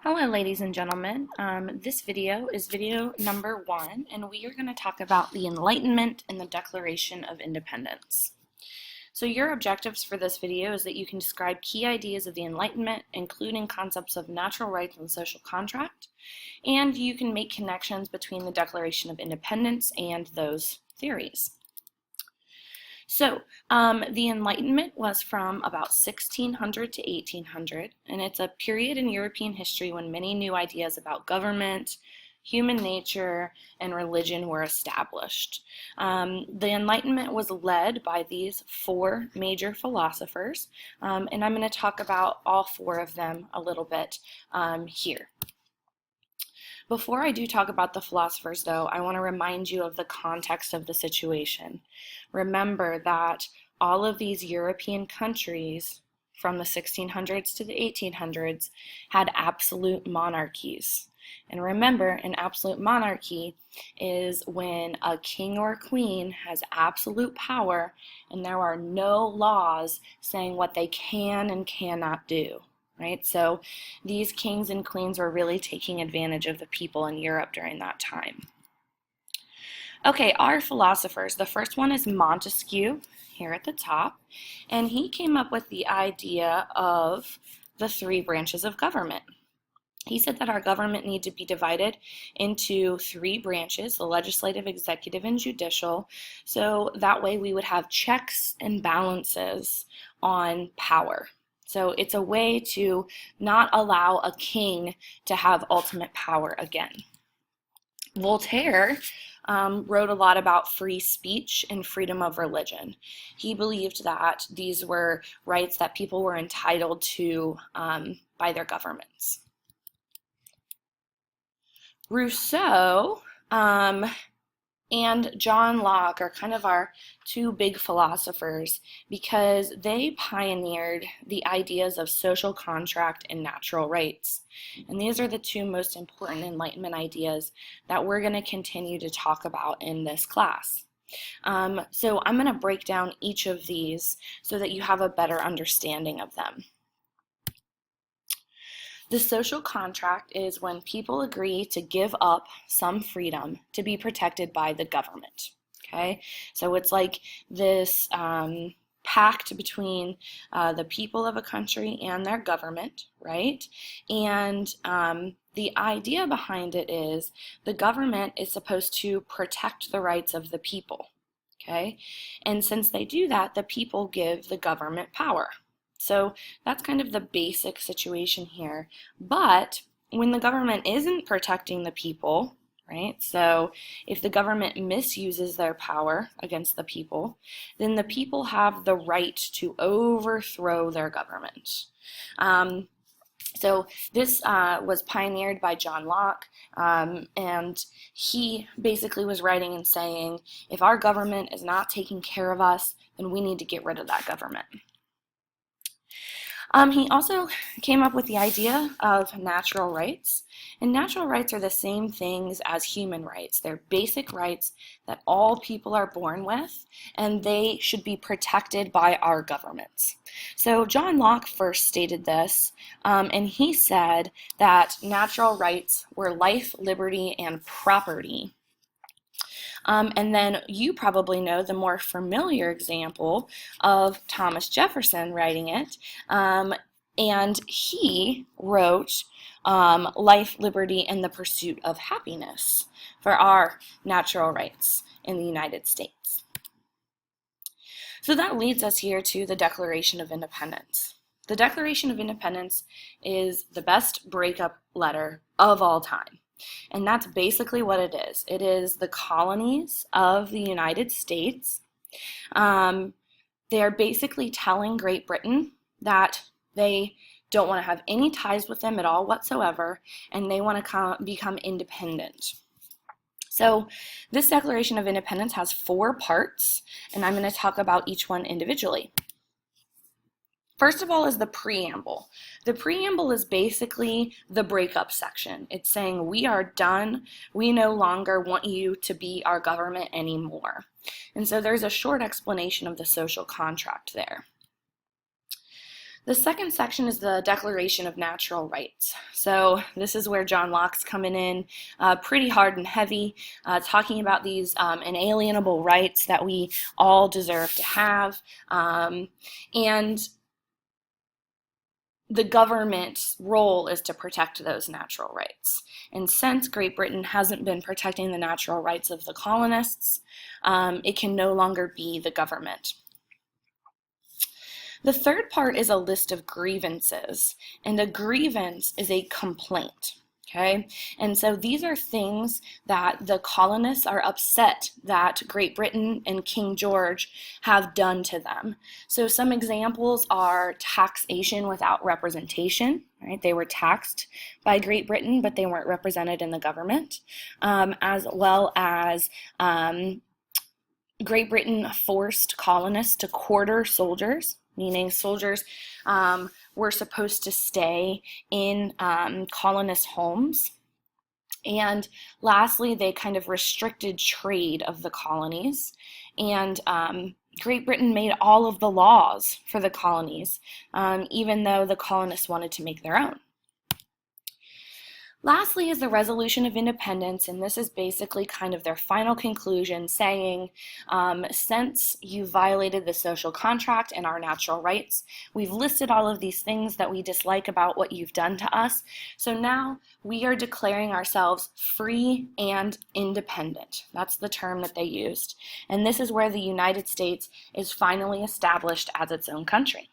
Hello, ladies and gentlemen. This video is video number 1, and we are going to talk about the Enlightenment and the Declaration of Independence. So your objectives for this video is that you can describe key ideas of the Enlightenment, including concepts of natural rights and social contract, and you can make connections between the Declaration of Independence and those theories. So, the Enlightenment was from about 1600 to 1800, and it's a period in European history when many new ideas about government, human nature, and religion were established. The Enlightenment was led by these 4 major philosophers, and I'm going to talk about all 4 of them a little bit here. Before I do talk about the philosophers, though, I want to remind you of the context of the situation. Remember that all of these European countries from the 1600s to the 1800s had absolute monarchies. And remember, an absolute monarchy is when a king or queen has absolute power and there are no laws saying what they can and cannot do. Right? So these kings and queens were really taking advantage of the people in Europe during that time. Okay, our philosophers. The first one is Montesquieu, here at the top, and he came up with the idea of the 3 branches of government. He said that our government needs to be divided into 3 branches, the legislative, executive, and judicial, so that way we would have checks and balances on power. So it's a way to not allow a king to have ultimate power again. Voltaire wrote a lot about free speech and freedom of religion. He believed that these were rights that people were entitled to by their governments. Rousseau and John Locke are kind of our 2 big philosophers because they pioneered the ideas of social contract and natural rights. And these are the 2 most important Enlightenment ideas that we're going to continue to talk about in this class. So I'm going to break down each of these so that you have a better understanding of them. The social contract is when people agree to give up some freedom to be protected by the government. Okay, so it's like this pact between the people of a country and their government, right? And the idea behind it is the government is supposed to protect the rights of the people. Okay, and since they do that, the people give the government power. So that's kind of the basic situation here. But when the government isn't protecting the people, right? So if the government misuses their power against the people, then the people have the right to overthrow their government. So this was pioneered by John Locke, and he basically was writing and saying, if our government is not taking care of us, then we need to get rid of that government. He also came up with the idea of natural rights, and natural rights are the same things as human rights. They're basic rights that all people are born with, and they should be protected by our governments. So John Locke first stated this, and he said that natural rights were life, liberty, and property. And then you probably know the more familiar example of Thomas Jefferson writing it, and he wrote life, liberty, and the pursuit of happiness for our natural rights in the United States. So that leads us here to the Declaration of Independence. The Declaration of Independence is the best breakup letter of all time. And that's basically what it is. It is the colonies of the United States. They're basically telling Great Britain that they don't want to have any ties with them at all whatsoever, and they want to become independent. So this Declaration of Independence has 4 parts, and I'm going to talk about each one individually. First of all is the preamble. The preamble is basically the breakup section. It's saying we are done. We no longer want you to be our government anymore. And so there's a short explanation of the social contract there. The second section is the Declaration of Natural Rights. So this is where John Locke's coming in pretty hard and heavy, talking about these inalienable rights that we all deserve to have. And the government's role is to protect those natural rights. And since Great Britain hasn't been protecting the natural rights of the colonists, it can no longer be the government. The third part is a list of grievances, and a grievance is a complaint. Okay, and so these are things that the colonists are upset that Great Britain and King George have done to them. So some examples are taxation without representation, right? They were taxed by Great Britain, but they weren't represented in the government, as well as Great Britain forced colonists to quarter soldiers, meaning soldiers were supposed to stay in colonist homes. And lastly, they kind of restricted trade of the colonies. And Great Britain made all of the laws for the colonies, even though the colonists wanted to make their own. Lastly is the Resolution of Independence, and this is basically kind of their final conclusion saying, since you violated the social contract and our natural rights, we've listed all of these things that we dislike about what you've done to us, so now we are declaring ourselves free and independent. That's the term that they used. And this is where the United States is finally established as its own country.